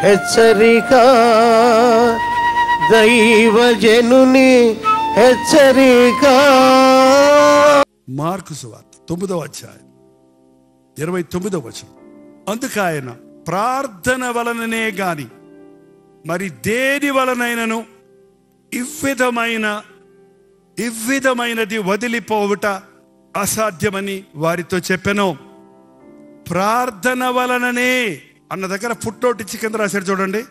హెచ్చరిక, దైవజనుని హెచ్చరిక. మార్కు సువార్త 9వ అధ్యాయం 29వ వచనం. అందుకు ఆయన, ప్రార్థన వలననే గాని మరి దేని వలనైనను ఇవ్విధమైనది వదిలిపోవుట అసాధ్యమని వారితో చెప్పెను. ప్రార్థన వలననే అన్న దగ్గర ఫుట్ నోట్ ఇచ్చి కింద రాశారు చూడండి.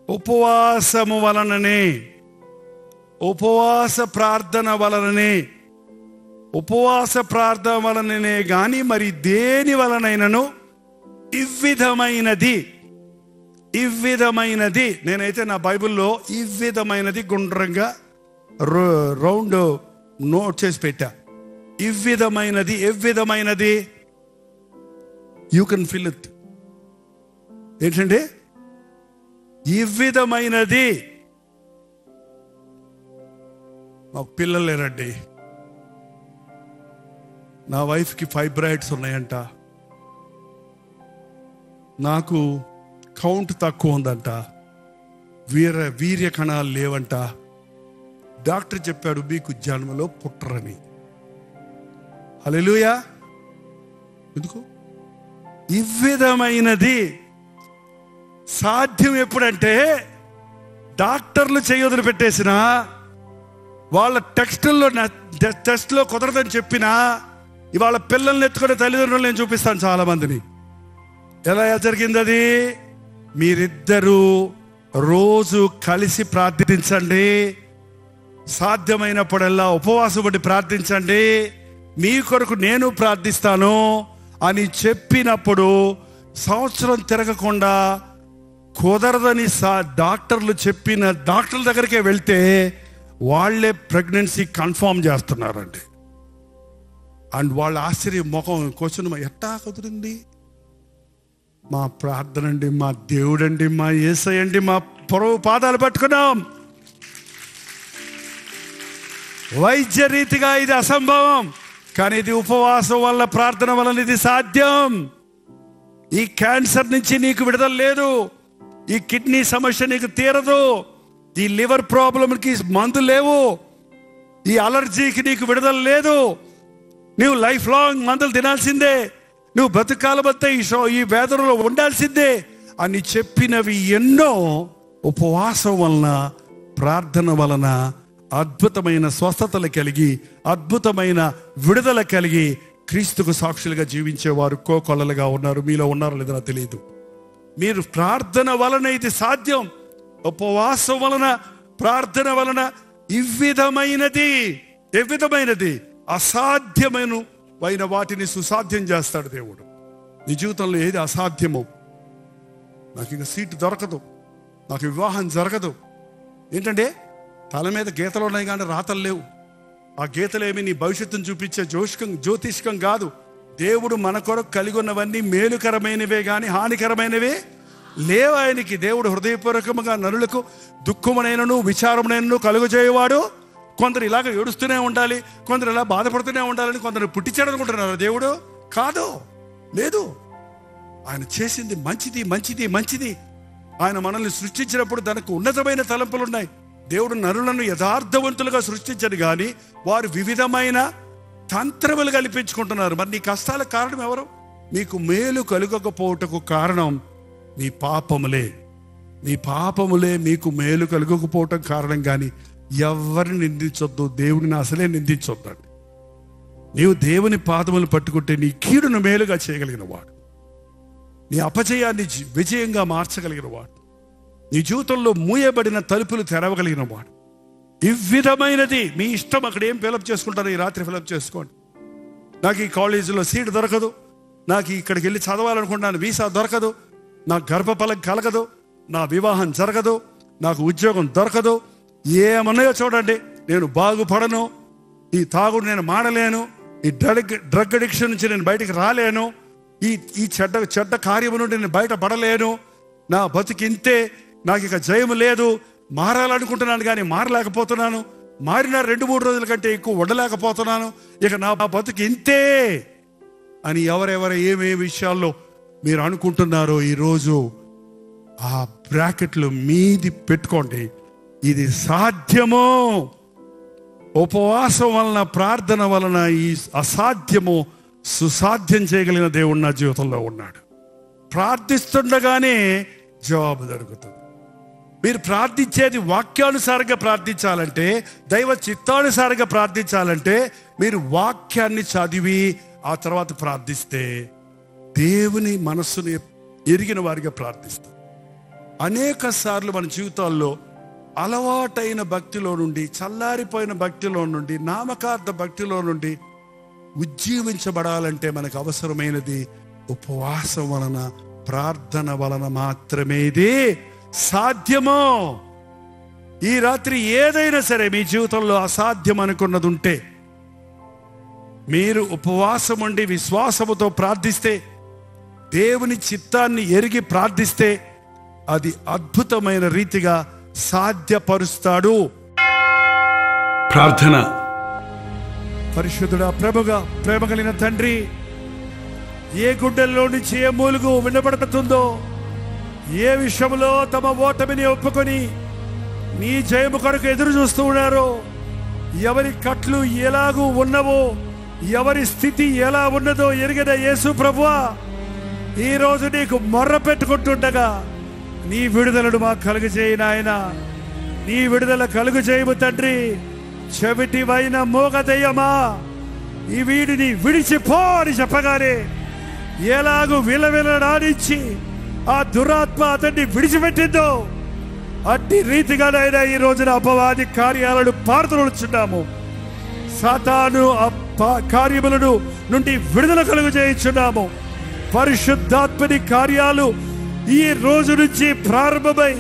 ఉపవాసము వలననే, ఉపవాస ప్రార్థన వలననే, ఉపవాస ప్రార్థన వలననే గాని మరి దేని వలనైనను ఇవ్విధమైనది. నేనైతే నా బైబిల్లో ఇవ్విధమైనది గుండ్రంగా రౌండ్ నోట్ చేసి పెట్టా. ఎవ్విధమైనది యూ కెన్ ఫిల్ ఇట్. ఏంటంటే ఇవ్విధమైనది. మాకు పిల్లలు లేరండి. నా వైఫ్కి ఫైబ్రాయిడ్స్ ఉన్నాయంట, నాకు కౌంట్ తక్కువ ఉందంట, వీర్య కణాలు లేవంట. డాక్టర్ చెప్పాడు మీకు జన్మలో పుట్టరని. హల్లెలూయా. ఎందుకు? ఇవ్విధమైనది సాధ్యం ఎప్పుడంటే డాక్టర్లు చేయొదిలి పెట్టేసిన, వాళ్ళ టెస్ట్లో కుదరదని చెప్పినా ఇవాళ పిల్లల్ని ఎత్తుకునే తల్లిదండ్రులు నేను చూపిస్తాను చాలా మందిని. ఎలా జరిగింది అది? మీరిద్దరూ రోజు కలిసి ప్రార్థించండి, సాధ్యమైనప్పుడల్లా ఉపవాసం పడి ప్రార్థించండి, మీ కొరకు నేను ప్రార్థిస్తాను అని చెప్పినప్పుడు సంవత్సరం తిరగకుండా కుదరదని డాక్టర్లు చెప్పిన డాక్టర్ల దగ్గరికే వెళ్తే వాళ్ళే ప్రెగ్నెన్సీ కన్ఫర్మ్ చేస్తున్నారండి. అండ్ వాళ్ళ ఆశ్చర్యం ముఖం క్వశ్చన్, ఎట్టా కుదిరింది? మా ప్రార్థన అండి, మా దేవుడండి, మా యేసయ్య అండి, మా పొరవు పాదాలు పట్టుకున్నాం. వైద్య రీతిగా ఇది అసంభవం, కానీ ఇది ఉపవాసం వల్ల, ప్రార్థన వలన ఇది సాధ్యం. ఈ క్యాన్సర్ నుంచి నీకు విడుదల లేదు, ఈ కిడ్నీ సమస్య నీకు తీరదు, ఈ లివర్ ప్రాబ్లంకి మందు లేవు, ఈ అలర్జీకి నీకు విడుదల లేదు, నువ్వు లైఫ్ లాంగ్ మందులు తినాల్సిందే, నువ్వు బ్రతుకాలమంతా ఈ వేదనలో ఉండాల్సిందే అని చెప్పినవి ఎన్నో ఉపవాసం వలన, ప్రార్థన వలన అద్భుతమైన స్వస్థతలు కలిగి, అద్భుతమైన విడుదల కలిగి క్రీస్తుకు సాక్షులుగా జీవించేవారు కోకొల్లలుగా ఉన్నారు. మీలో ఉన్నారో లేదో నాకు తెలియదు. మీరు ప్రార్థన వలన ఇది సాధ్యం. ఉపవాసం వలన, ప్రార్థన వలన ఎవ్విధమైనది అసాధ్యమైన వాటిని సుసాధ్యం చేస్తాడు దేవుడు. నీ జీవితంలో ఏది అసాధ్యమో, నాకు ఇంకా సీటు దొరకదు, నాకు వివాహం జరగదు, ఏంటంటే తల మీద గీతలు ఉన్నాయి కానీ రాతలు లేవు. ఆ గీతలేమి నీ భవిష్యత్తును చూపించే జ్యోతిష్కం కాదు. దేవుడు మన కొరకు కలిగి ఉన్నవన్నీ మేలుకరమైనవే కానీ హానికరమైనవే లేవు ఆయనకి. దేవుడు హృదయపూర్వకంగా నరులకు దుఃఖమునైనను విచారమునైనను కలుగజేయవాడు. కొందరు ఇలాగ ఏడుస్తూనే ఉండాలి, కొందరు ఇలా బాధపడుతూనే ఉండాలని కొందరు పుట్టించాడనుకుంటున్నారు. దేవుడు కాదు, లేదు. ఆయన చేసింది మంచిది. ఆయన మనల్ని సృష్టించినప్పుడు దానికి ఉన్నతమైన తలంపులు ఉన్నాయి. దేవుడు నరులను యథార్థవంతులుగా సృష్టించడు కానీ వారు వివిధమైన తంత్రములు కల్పించుకుంటున్నారు. మరి నీ కష్టాలకు కారణం ఎవరు? నీకు మేలు కలుగకపోవటకు కారణం నీ పాపములే మీకు మేలు కలుగకపోవటం కారణం. కానీ ఎవరిని నిందించొద్దు, దేవుడిని అసలే నిందించొద్దండి. నీవు దేవుని పాదములు పట్టుకుంటే నీ కీడును మేలుగా చేయగలిగిన వాడు, నీ అపజయాన్ని విజయంగా మార్చగలిగిన వాడు, నీ జీవితంలో మూయబడిన తలుపులు తెరవగలిగిన వాడు. ఇవ్విధమైనది మీ ఇష్టం. అక్కడ ఏం ఫిలప్ చేసుకుంటారో ఈ రాత్రి ఫిలప్ చేసుకోండి. నాకు ఈ కాలేజీలో సీట్ దొరకదు, నాకు ఇక్కడికి వెళ్ళి చదవాలనుకుంటున్నాను వీసా దొరకదు, నాకు గర్భఫలం కలగదు, నా వివాహం జరగదు, నాకు ఉద్యోగం దొరకదు, ఏమన్నాయో చూడండి, నేను బాగుపడను, ఈ తాగుడు నేను మానలేను, ఈ డ్రగ్ అడిక్షన్ నుంచి నేను బయటికి రాలేను, ఈ చెడ్డ కార్యము నుండి నేను బయటపడలేను, నా బతికింతే, నాకు ఇక జయము లేదు, మారాలనుకుంటున్నాను కానీ మారలేకపోతున్నాను, మారిన 2-3 రోజుల కంటే ఎక్కువ ఉండలేకపోతున్నాను, ఇక నా బతుకు ఇంతే అని ఎవరెవరు ఏమే విషయాల్లో మీరు అనుకుంటున్నారో ఈరోజు ఆ బ్రాకెట్లు మీది పెట్టుకోండి. ఇది సాధ్యము. ఉపవాసం వలన, ప్రార్థన వలన ఈ అసాధ్యము సుసాధ్యం చేయగలిగిన దేవుడు నా జీవితంలో ఉన్నాడు. ప్రార్థిస్తుండగానే జవాబు దొరుకుతుంది. మీరు ప్రార్థించేది వాక్యానుసారంగా ప్రార్థించాలంటే, దైవ చిత్తానుసారంగా ప్రార్థించాలంటే మీరు వాక్యాన్ని చదివి ఆ తర్వాత ప్రార్థిస్తే దేవుని మనస్సుని ఎరిగిన వారిగా ప్రార్థిస్తాం. అనేక సార్లు మన జీవితాల్లో అలవాటైన భక్తిలో నుండి, చల్లారిపోయిన భక్తిలో నుండి, నామకార్థ భక్తిలో నుండి ఉజ్జీవించబడాలంటే మనకు అవసరమైనది ఉపవాసం వలన, ప్రార్థన వలన మాత్రమే ఇది సాధ్యమో. ఈ రాత్రి ఏదైనా సరే మీ జీవితంలో అసాధ్యం అనుకున్నది ఉంటే, మీరు ఉపవాసం ఉండి విశ్వాసముతో ప్రార్థిస్తే, దేవుని చిత్తాన్ని ఎరిగి ప్రార్థిస్తే అది అద్భుతమైన రీతిగా సాధ్యపరుస్తాడు. ప్రార్థన. పరిశుద్ధుడా, ప్రేమ కలిగిన తండ్రి, ఏ గుండెల్లో నుంచి ఏ మూలుగు వినబడుతుందో, ఏ విషయంలో తమ ఓటమిని ఒప్పుకొని నీ జయము కొరకు ఎదురు చూస్తూ ఉన్నారో, ఎవరి కట్లు ఎలాగూ ఉన్నవో, ఎవరి స్థితి ఎలా ఉన్నదో ఎరిగిన యేసు ప్రభువా, ఈరోజు నీకు మొర్ర పెట్టుకుంటుండగా నీ విడుదలను మాకు కలుగజేయి నాయన. నీ విడుదల కలుగు చేయము తండ్రి. చెవిటివైన మోగదయ్యమా, ఈ వీడిని విడిచిపో అని చెప్పగానే ఎలాగూ విలవిలడానిచ్చి ఆ దురాత్మ అతన్ని విడిచిపెట్టిందో అట్టి రీతిగానైనా ఈ రోజున అపవాది కార్యాలను పారదోలుచున్నాము. సాతాను కార్యములను నుండి విడుదల కలుగు చేయించున్నాము. పరిశుద్ధాత్మని కార్యాలు ఈ రోజు నుంచి ప్రారంభమై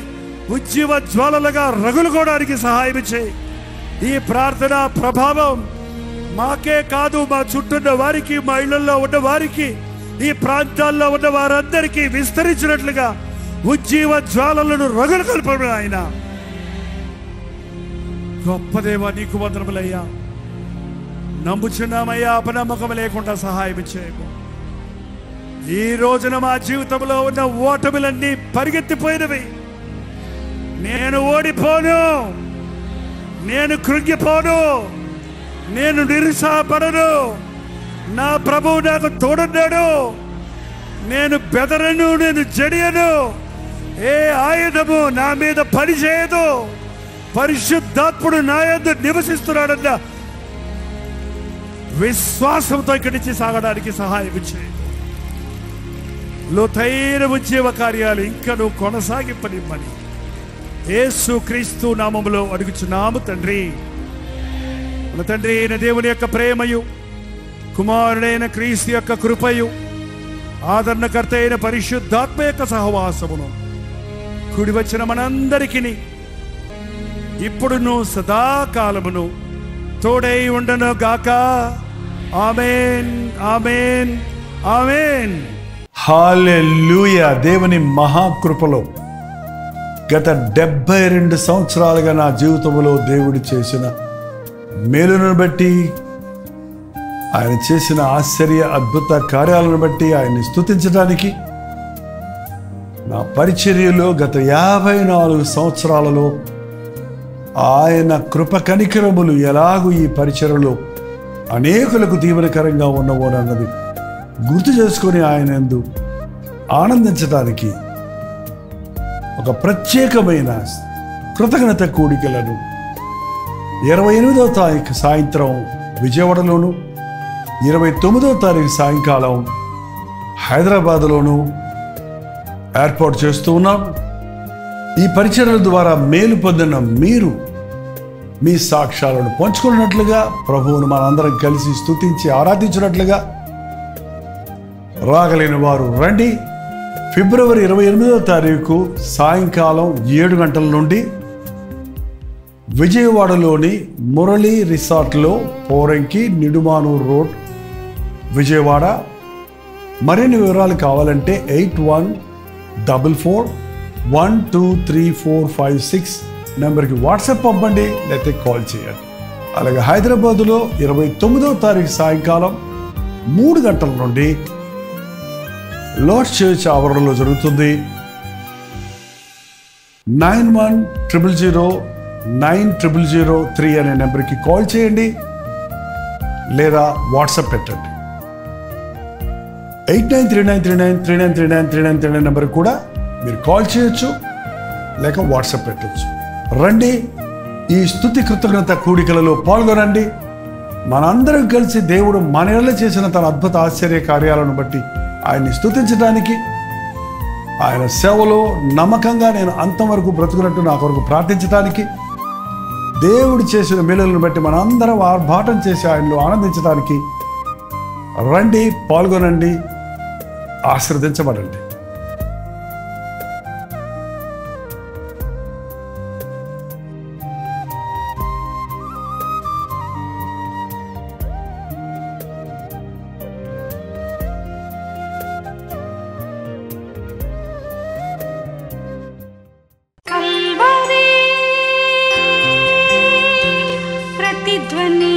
ఉజ్జీవ జ్వాలలుగా రగులుకోవడానికి సహాయం చేయి. ఈ ప్రార్థన ప్రభావం మాకే కాదు, మా చుట్టూన్న వారికి, మా ఇళ్లలో ఉన్న వారికి, ఈ ప్రాంతాల్లో ఉన్న వారందరికీ విస్తరించినట్లుగా ఉజ్జీవ జ్వాలలను రగులు కల్పడం ఆయన. గొప్ప దేవా, నీకు వందనములయ్యా. నమ్ముచున్నామయ్యా, అపనమ్మకం లేకుండా సహాయం చేయము. ఈ రోజున మా జీవితంలో ఉన్న ఓటములన్నీ పరిగెత్తిపోయినవి. నేను ఓడిపోను, నేను కృంగిపోను, నేను నిరుత్సాహపడను. నా ప్రభువు నాకు తోడున్నాడు. నేను బెదరను, నేను జడియను. ఏ ఆయుధము నా మీద పనిచేయదు. పరిశుద్ధాత్ముడు నా యందు నివసిస్తున్నాడన్న విశ్వాసంతో ఇక్కడి నుంచి సాగడానికి సహాయం చేయి. లోతైన ఉజ్జీవ కార్యాలు ఇంకా నువ్వు కొనసాగింపనిమ్మని యేసు క్రీస్తు నామములో అడుగుచున్నాము తండ్రి. మన తండ్రి అయిన దేవుని యొక్క ప్రేమయు, కుమారుడైన క్రీస్తు యొక్క కృపయు, ఆదరణకర్త అయిన పరిశుద్ధాత్మ యొక్క సహవాసమును కూడి వచ్చిన మనందరికీ ఇప్పుడును సదాకాలమును తోడై ఉండను గాక. ఆమేన్, ఆమేన్, ఆమేన్. హల్లెలూయా. దేవుని మహాకృపలో గత 72 సంవత్సరాలుగా నా జీవితంలో దేవుడు చేసిన మేలును బట్టి, ఆయన చేసిన ఆశ్చర్య అద్భుత కార్యాలను బట్టి ఆయన్ని స్తుతించడానికి, నా పరిచర్యలో గత 54 సంవత్సరాలలో ఆయన కృప కనికరములు ఎలాగూ ఈ పరిచర్యలో అనేకులకు దీవెనకరంగా ఉన్నవోనన్నది గుర్తు చేసుకొని ఆయన యందు ఆనందించడానికి ఒక ప్రత్యేకమైన కృతజ్ఞత కూడికలను 28వ తారీఖు సాయంత్రం విజయవాడలోను, 29వ తారీఖు సాయంకాలం హైదరాబాద్లోను ఏర్పాటు చేస్తూ ఉన్నాం. ఈ పరిచర్యల ద్వారా మేలు పొందిన మీరు మీ సాక్ష్యాలను పంచుకున్నట్లుగా, ప్రభువును మనందరం కలిసి స్తుతించి ఆరాధించినట్లుగా రాగలేని వారు రండి. ఫిబ్రవరి 28వ తారీఖు సాయంకాలం 7 గంటల నుండి విజయవాడలోని మురళీ రిసార్ట్లో, పోరంకి, నిడుమానూర్ రోడ్, విజయవాడ. మరిన్ని వివరాలు కావాలంటే 8144123456 నెంబర్కి వాట్సాప్ పంపండి, లేకపోతే కాల్ చేయండి. అలాగే హైదరాబాదులో 29వ తారీఖు సాయంకాలం 3 గంటల నుండి లార్డ్స్ చర్చ్ ఆవరణలో జరుగుతుంది. 9100090003 అనే నెంబర్కి కాల్ చేయండి లేదా వాట్సాప్ పెట్టండి. 893939393939 నెంబర్కి కూడా మీరు కాల్ చేయొచ్చు లేక వాట్సాప్ పెట్టచ్చు. రండి, ఈ స్తుతి కృతజ్ఞత కూడికలలో పాల్గొనండి. మనందరం కలిసి దేవుడు మన ఎడల చేసిన తన అద్భుత ఆశ్చర్య కార్యాలను బట్టి ఆయన్ని స్తుతించడానికి, ఆయన సేవలో నమ్మకంగా నేను అంతం వరకు బ్రతుకున్నట్టు నా కొరకు ప్రార్థించడానికి, దేవుడు చేసిన మేలులను బట్టి మనందరం ఆర్భాటం చేసి ఆయనలో ఆనందించడానికి రండి, పాల్గొనండి, ఆశీర్వదించబడండి. ప్రతిధ్వని